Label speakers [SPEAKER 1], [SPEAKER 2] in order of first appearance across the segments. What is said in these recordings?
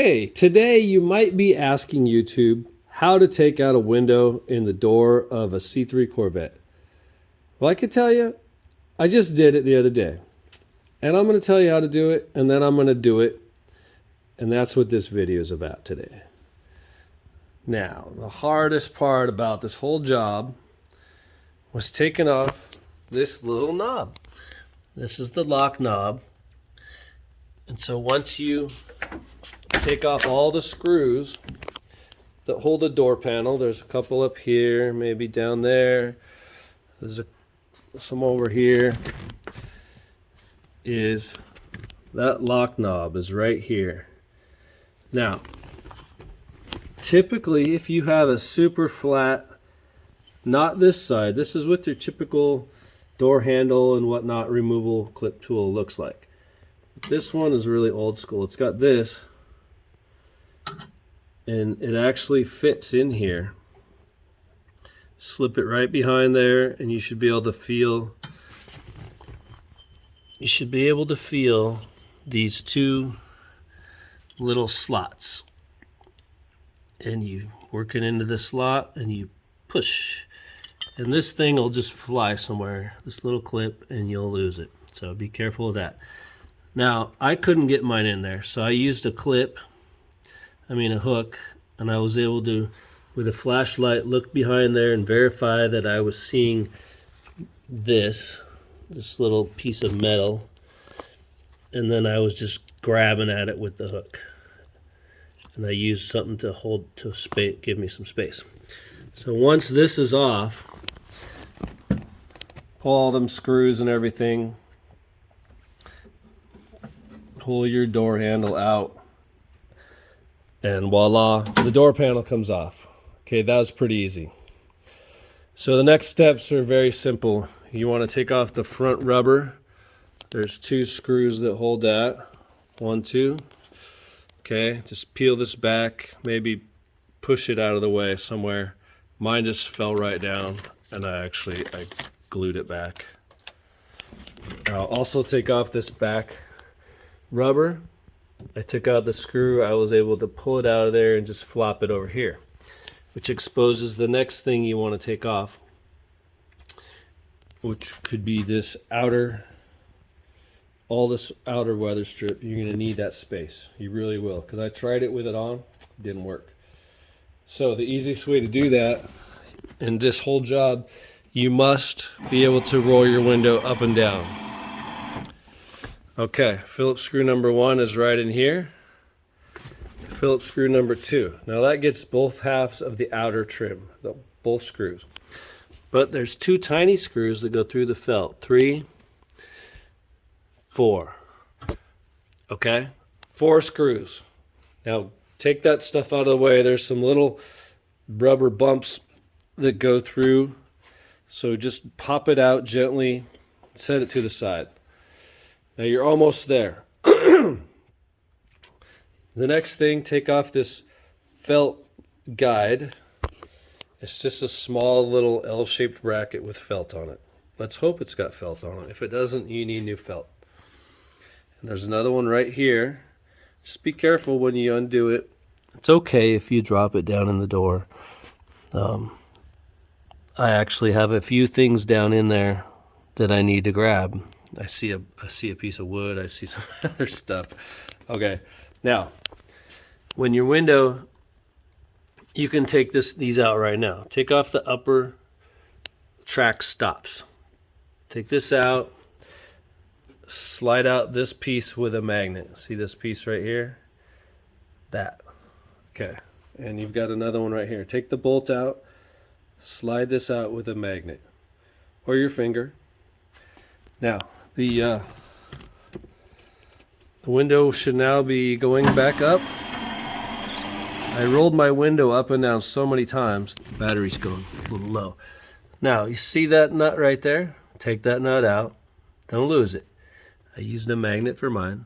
[SPEAKER 1] Hey, today you might be asking YouTube how to take out a window in the door of a C3 Corvette. Well, I can tell you, I just did it the other day. And I'm going to tell you how to do it, and then I'm going to do it. And that's what this video is about today. Now, the hardest part about this whole job was taking off this little knob. This is the lock knob. And so once you take off all the screws that hold the door panel, there's a couple up here, maybe down there, there's some over here, is that lock knob is right here. Now, typically if you have a super flat, not this side, this is what your typical door handle and whatnot removal clip tool looks like. This one is really old school. It's got this, and it actually fits in here. Slip it right behind there, and you should be able to feel. You should be able to feel these two little slots, and you work it into the slot, and you push, and this thing will just fly somewhere. This little clip, and you'll lose it. So be careful of that. Now, I couldn't get mine in there, so I used a hook, and I was able to, with a flashlight, look behind there and verify that I was seeing this little piece of metal, and then I was just grabbing at it with the hook. And I used something to give me some space. So once this is off, pull all them screws and everything, pull your door handle out, and voila, the door panel comes off. Okay, that was pretty easy. So the next steps are very simple. You want to take off the front rubber. There's two screws that hold that. 1, 2. Okay, just peel this back, maybe push it out of the way somewhere. Mine just fell right down, and I glued it back. I'll also take off this back rubber. I took out the screw. I was able to pull it out of there and just flop it over here, which exposes the next thing you want to take off, which could be this all this outer weather strip. You're going to need that space. You really will, because I tried it with it on, it didn't work. So the easiest way to do that in this whole job, you must be able to roll your window up and down. Okay, Phillips screw number 1 is right in here. Phillips screw number 2. Now that gets both halves of the outer trim, both screws. But there's 2 tiny screws that go through the felt. 3, 4. Okay, 4 screws. Now take that stuff out of the way. There's some little rubber bumps that go through. So just pop it out gently, set it to the side. Now you're almost there. The next thing, take off this felt guide. It's just a small little L-shaped bracket with felt on it. Let's hope it's got felt on it. If it doesn't, you need new felt. And there's another one right here. Just be careful when you undo it. It's okay if you drop it down in the door. I actually have a few things down in there that I need to grab. I see a piece of wood. I see some other stuff. Okay, now when your window, you can take these out right now. Take off the upper track stops. Take this out. Slide out this piece with a magnet. See this piece right here? That. Okay, and you've got another one right here. Take the bolt out. Slide this out with a magnet or your finger. Now, the window should now be going back up. I rolled my window up and down so many times, the battery's going a little low. Now, you see that nut right there? Take that nut out. Don't lose it. I used a magnet for mine.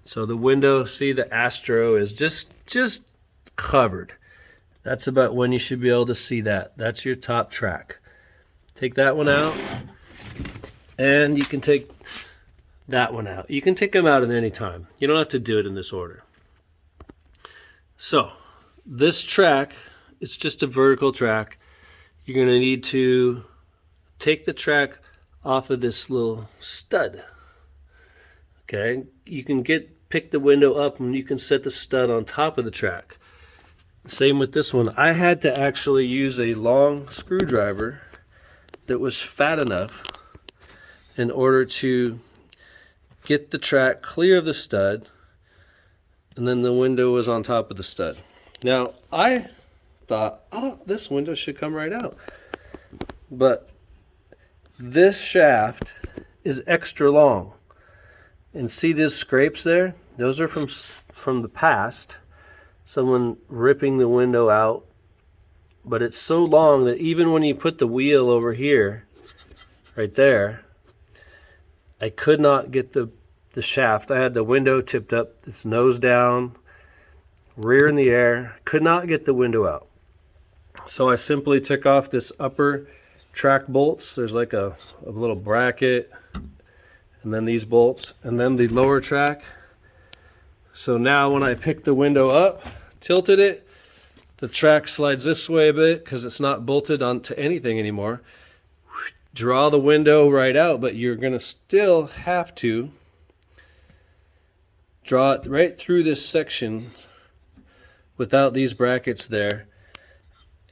[SPEAKER 1] So the window, see the ASTRO is just covered. That's about when you should be able to see that. That's your top track. Take that one out. And you can take that one out. You can take them out at any time. You don't have to do it in this order. So this track, it's just a vertical track. You're going to need to take the track off of this little stud. Okay, you can pick the window up and you can set the stud on top of the track. Same with this one. I had to actually use a long screwdriver that was fat enough in order to get the track clear of the stud, and then the window was on top of the stud. Now I thought, oh, this window should come right out, but this shaft is extra long. And see these scrapes there? Those are from the past. Someone ripping the window out. But it's so long that even when you put the wheel over here, right there, I could not get the shaft. I had the window tipped up, its nose down, rear in the air. Could not get the window out. So I simply took off this upper track bolts. There's like a little bracket, and then these bolts, and then the lower track. So now when I pick the window up, tilted it, the track slides this way a bit because it's not bolted onto anything anymore. Draw the window right out, but you're going to still have to draw it right through this section without these brackets there.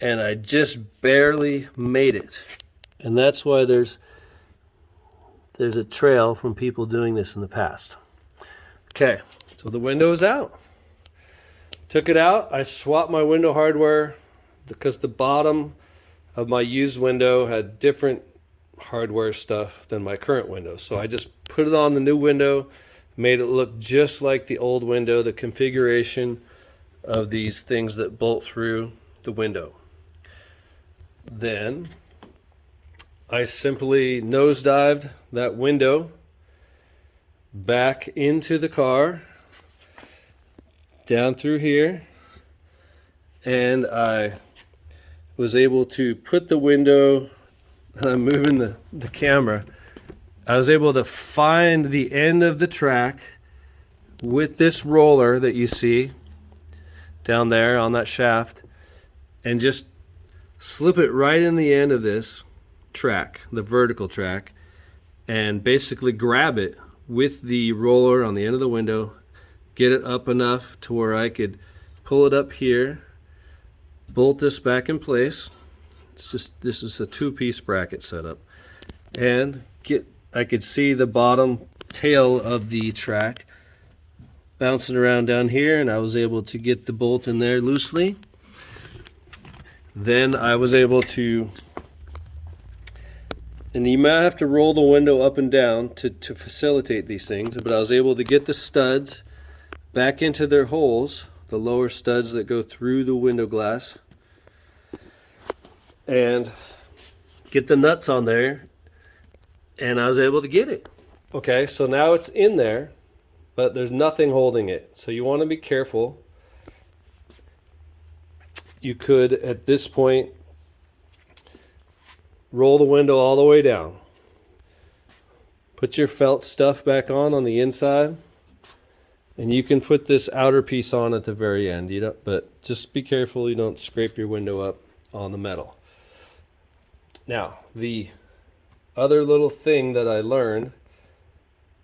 [SPEAKER 1] And I just barely made it. And that's why there's a trail from people doing this in the past. Okay, so the window is out. Took it out. I swapped my window hardware because the bottom of my used window had different hardware stuff than my current window. So I just put it on the new window, made it look just like the old window, the configuration of these things that bolt through the window. Then I simply nosedived that window back into the car, down through here, and I was able to put the window, I'm moving the camera, I was able to find the end of the track with this roller that you see down there on that shaft, and just slip it right in the end of this track, the vertical track, and basically grab it with the roller on the end of the window, get it up enough to where I could pull it up here, bolt this back in place. This is a two-piece bracket setup, and I could see the bottom tail of the track bouncing around down here, and I was able to get the bolt in there loosely. Then I was able to, and you might have to roll the window up and down to facilitate these things, but I was able to get the studs back into their holes, the lower studs that go through the window glass, and get the nuts on there, and I was able to get it. Okay, so now it's in there, but there's nothing holding it. So you want to be careful. You could, at this point, roll the window all the way down. Put your felt stuff back on the inside, and you can put this outer piece on at the very end. But just be careful you don't scrape your window up on the metal. Now, the other little thing that I learned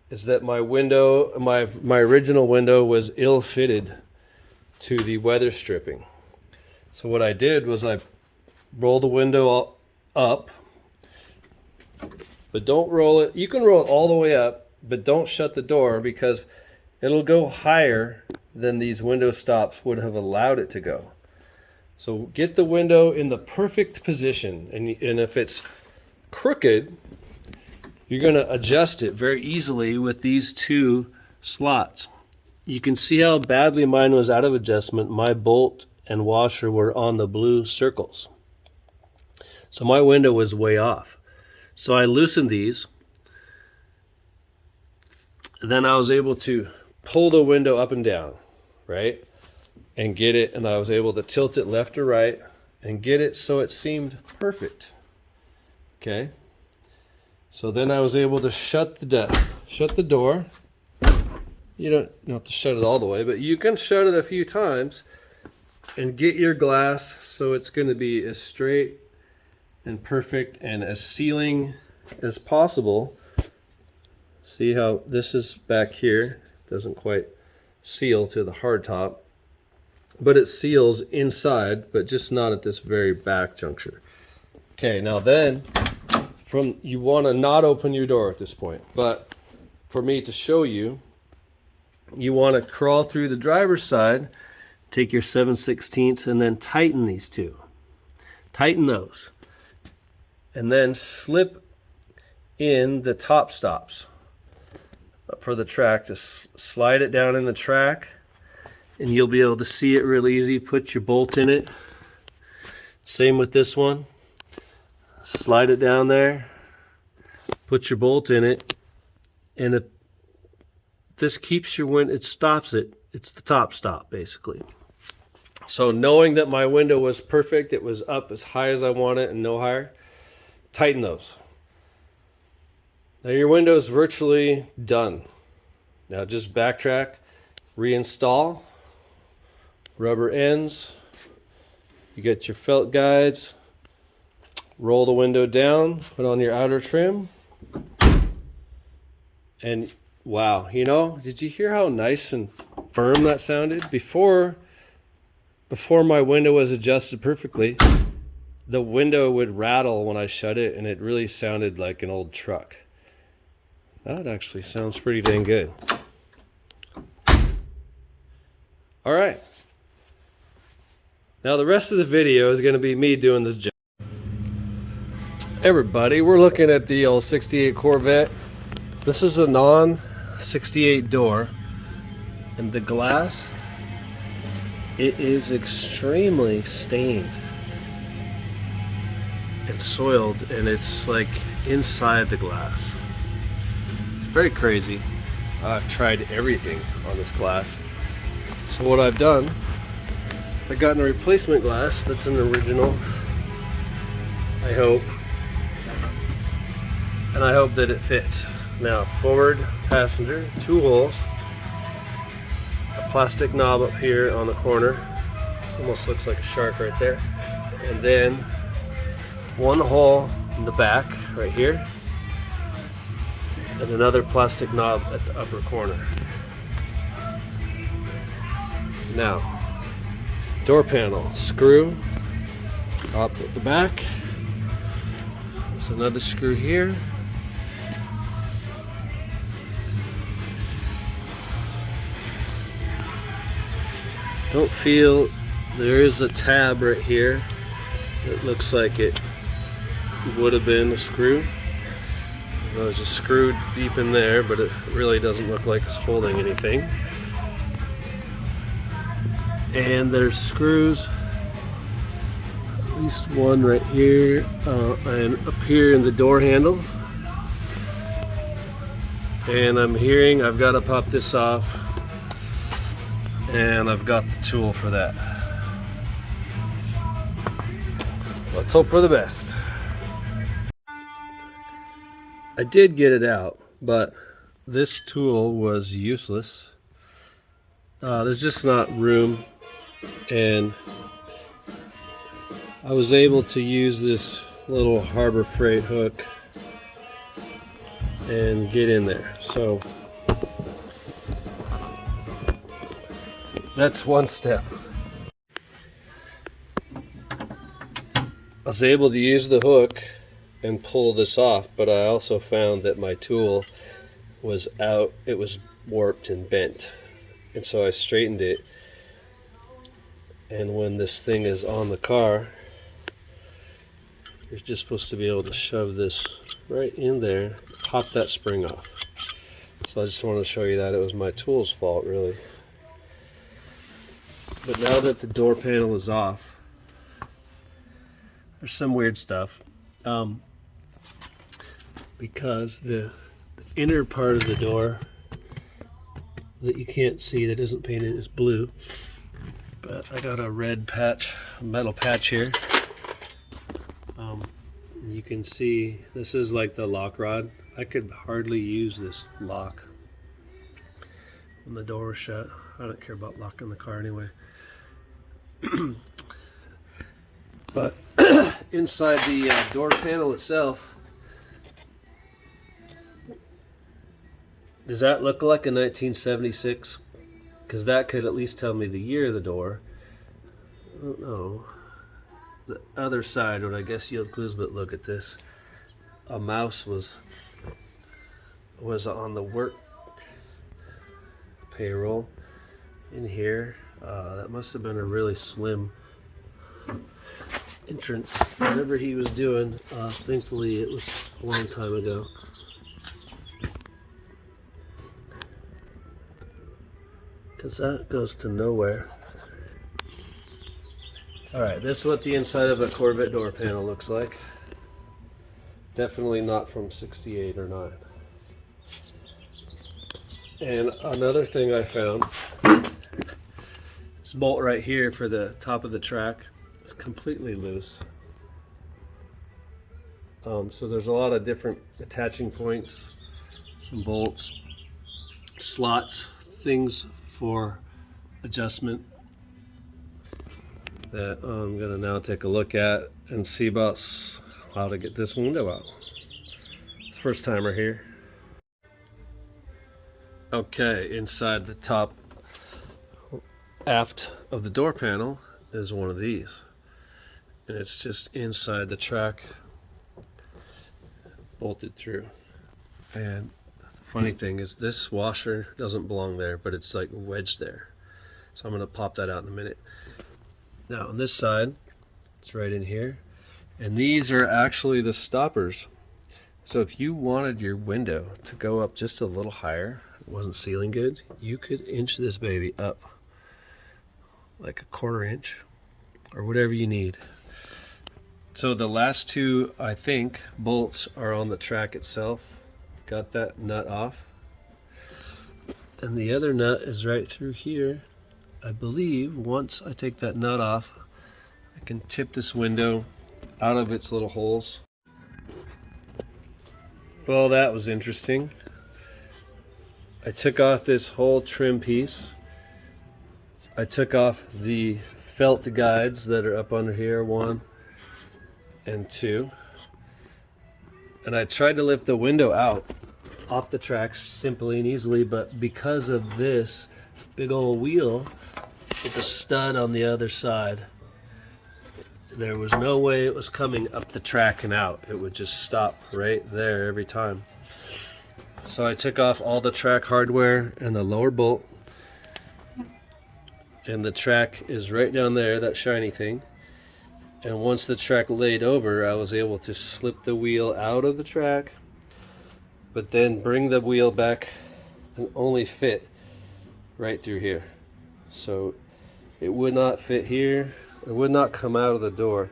[SPEAKER 1] is that my window, my original window was ill-fitted to the weather stripping. So what I did was I rolled the window up, but don't roll it. You can roll it all the way up, but don't shut the door because it'll go higher than these window stops would have allowed it to go. So get the window in the perfect position, and if it's crooked, you're going to adjust it very easily with these two slots. You can see how badly mine was out of adjustment. My bolt and washer were on the blue circles. So my window was way off. So I loosened these. Then I was able to pull the window up and down, right? And get it, and I was able to tilt it left or right and get it so it seemed perfect. Okay? So then I was able to shut the door. You don't have to shut it all the way, but you can shut it a few times and get your glass so it's going to be as straight and perfect and as sealing as possible. See how this is back here, doesn't quite seal to the hard top, but it seals inside, but just not at this very back juncture. Okay, now then, you want to not open your door at this point, but for me to show you, you want to crawl through the driver's side, take your 7/16 and then tighten these two. Tighten those. And then slip in the top stops for the track. Just slide it down in the track and you'll be able to see it real easy. Put your bolt in it. Same with this one. Slide it down there. Put your bolt in it. And if this keeps your wind, it stops it. It's the top stop basically. So knowing that my window was perfect, it was up as high as I want it and no higher, tighten those. Now your window is virtually done. Now just backtrack, reinstall, rubber ends, you get your felt guides, roll the window down, put on your outer trim, and wow, you know, did you hear how nice and firm that sounded? Before my window was adjusted perfectly, the window would rattle when I shut it, and it really sounded like an old truck. That actually sounds pretty dang good. All right. Now the rest of the video is going to be me doing this job. Everybody, we're looking at the old 68 Corvette. This is a non-68 door, and the glass, it is extremely stained and soiled, and it's like inside the glass. It's very crazy. I've tried everything on this glass. So what I've done is I've gotten a replacement glass that's an original, I hope, and I hope that it fits. Now, forward passenger, 2 holes, a plastic knob up here on the corner, almost looks like a shark right there, and then 1 hole in the back right here, and another plastic knob at the upper corner. Now, door panel, screw up at the back, there's another screw here, don't feel, there is a tab right here. It looks like it would have been a screw. There's a screw deep in there, but it really doesn't look like it's holding anything. And there's screws, at least one right here, and up here in the door handle. And I'm hearing I've got to pop this off, and I've got the tool for that. Let's hope for the best. I did get it out, but this tool was useless. There's just not room, and I was able to use this little Harbor Freight hook and get in there. So that's one step. I was able to use the hook and pull this off, but I also found that my tool was out, it was warped and bent, and so I straightened it, and when this thing is on the car, you're just supposed to be able to shove this right in there, pop that spring off. So I just wanted to show you that it was my tool's fault, really. But now that the door panel is off, there's some weird stuff. Because the inner part of the door that you can't see, that isn't painted, is blue. But I got a red patch, a metal patch here. You can see this is like the lock rod. I could hardly use this lock when the door was shut. I don't care about locking the car anyway. But inside the door panel itself, does that look like a 1976? Because that could at least tell me the year of the door. I don't know. The other side would, I guess, yield clues, but look at this. A mouse was on the work payroll in here. That must have been a really slim entrance. Whatever he was doing, thankfully it was a long time ago. Because that goes to nowhere. Alright, this is what the inside of a Corvette door panel looks like. Definitely not from 68 or 9. And another thing I found, this bolt right here for the top of the track is completely loose. So there's a lot of different attaching points, some bolts, slots, things for adjustment that I'm gonna now take a look at and see about how to get this window out. It's first timer here. Okay, inside the top aft of the door panel is one of these, and it's just inside the track, bolted through. And the funny thing is this washer doesn't belong there, but it's like wedged there. So I'm gonna pop that out in a minute. Now on this side, it's right in here, and these are actually the stoppers. So if you wanted your window to go up just a little higher, it wasn't sealing good, you could inch this baby up like a 1/4 inch or whatever you need. So the last two, I think, bolts are on the track itself. Got that nut off, and the other nut is right through here. I believe once I take that nut off, I can tip this window out of its little holes. Well, that was interesting. I took off this whole trim piece. I took off the felt guides that are up under here, 1 and 2. And I tried to lift the window out off the tracks simply and easily, but because of this big old wheel with the stud on the other side, there was no way it was coming up the track and out. It would just stop right there every time. So I took off all the track hardware and the lower bolt, and the track is right down there, that shiny thing. And once the track laid over, I was able to slip the wheel out of the track, but then bring the wheel back and only fit right through here. So it would not fit here, it would not come out of the door.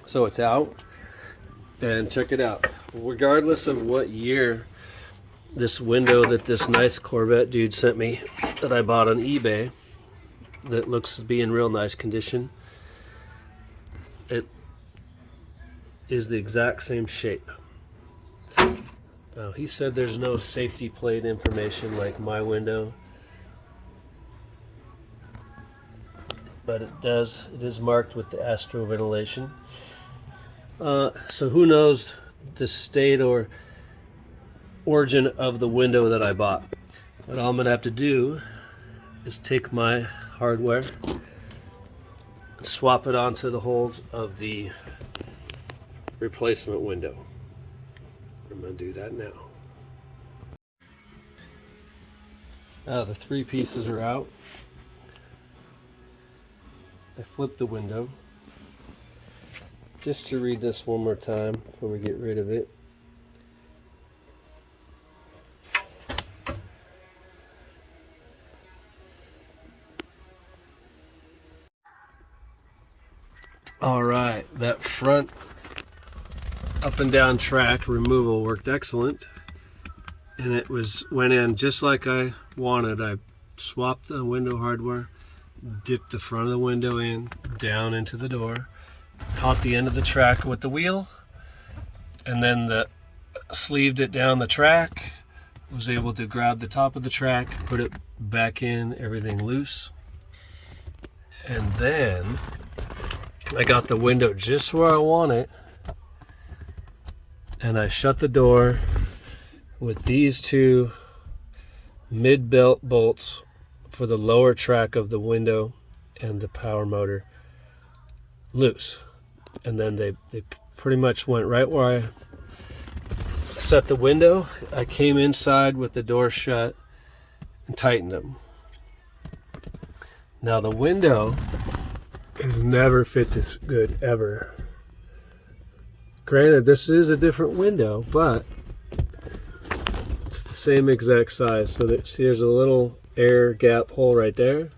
[SPEAKER 1] So it's out, and check it out. Regardless of what year this window that this nice Corvette dude sent me that I bought on eBay, that looks to be in real nice condition, it is the exact same shape. Now, he said there's no safety plate information like my window, but it is marked with the ASTRO ventilation. So who knows the state or origin of the window that I bought. But all I'm gonna have to do is take my hardware and swap it onto the holes of the replacement window. I'm gonna do that now. Now the 3 pieces are out. I flipped the window. Just to read this one more time before we get rid of it. All right, that front up and down track removal worked excellent, and it went in just like I wanted. I swapped the window hardware, dipped the front of the window in, down into the door, caught the end of the track with the wheel, and then sleeved it down the track, was able to grab the top of the track, put it back in, everything loose. And then I got the window just where I want it, and I shut the door with these two mid-belt bolts for the lower track of the window and the power motor loose. And then they pretty much went right where I set the window. I came inside with the door shut and tightened them. Now the window has never fit this good ever. Granted, this is a different window, but it's the same exact size. So see, there's a little air gap hole right there.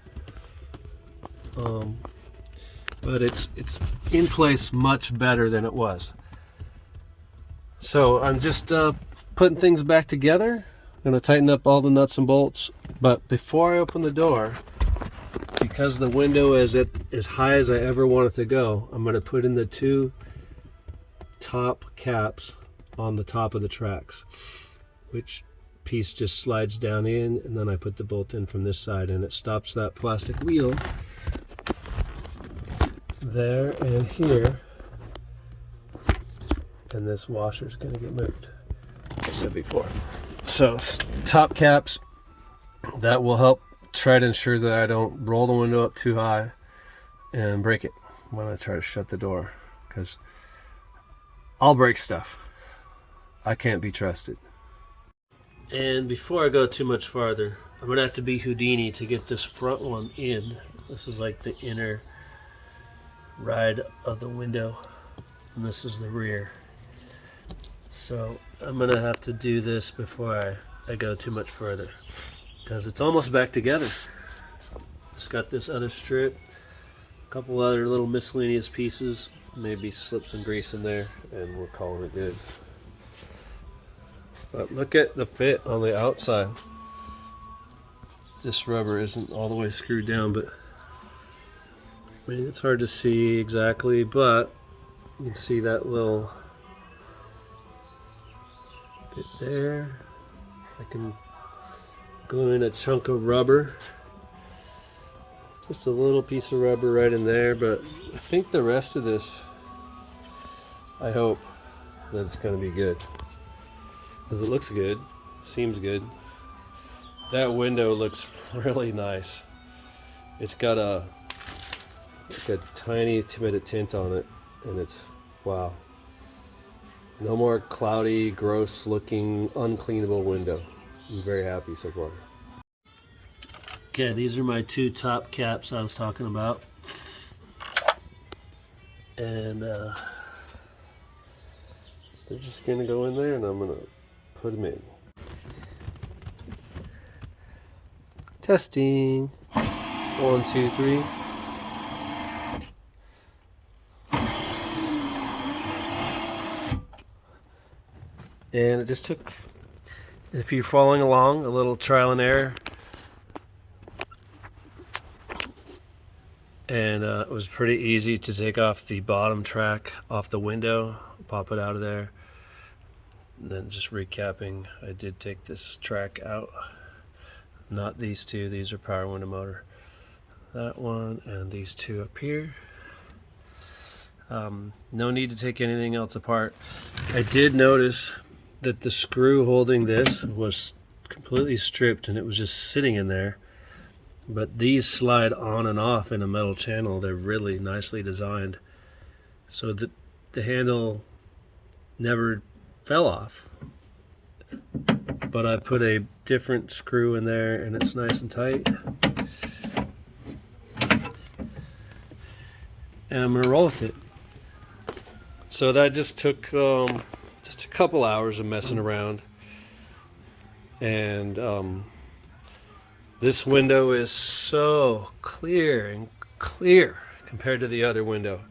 [SPEAKER 1] But it's in place much better than it was. So I'm just putting things back together. I'm going to tighten up all the nuts and bolts. But before I open the door, because the window is at as high as I ever want it to go, I'm going to put in the two top caps on the top of the tracks, which piece just slides down in, and then I put the bolt in from this side, and it stops that plastic wheel there and here, and this washer is going to get moved, like I said before. So top caps, that will help try to ensure that I don't roll the window up too high and break it when I try to shut the door, because I'll break stuff. I can't be trusted. And before I go too much farther, I'm gonna have to be Houdini to get this front one in. This is like the inner ride of the window, and this is the rear. So I'm gonna have to do this before I go too much further, because it's almost back together. Just got this other strip, a couple other little miscellaneous pieces, maybe slip some grease in there, and we're calling it good. But look at the fit on the outside. This rubber isn't all the way screwed down, but I mean, it's hard to see exactly, but you can see that little bit there. I can glue in a chunk of rubber, just a little piece of rubber right in there, but I think the rest of this, I hope that it's going to be good, because it looks good, seems good. That window looks really nice. It's got a tiny bit of tint on it, and it's wow. No more cloudy, gross looking, uncleanable window. I'm very happy so far. Okay, these are my two top caps I was talking about, and they're just gonna go in there, and I'm gonna put them in. Testing. 1, 2, 3. And it just took, if you're following along, a little trial and error. And it was pretty easy to take off the bottom track off the window, pop it out of there. And then just recapping, I did take this track out. Not these two, these are power window motor. That one and these two up here. No need to take anything else apart. I did notice that the screw holding this was completely stripped, and it was just sitting in there. But these slide on and off in a metal channel. They're really nicely designed, so that the handle never fell off. But I put a different screw in there, and it's nice and tight. And I'm gonna roll with it. So that just took just a couple hours of messing around, and this window is so clear and clear compared to the other window.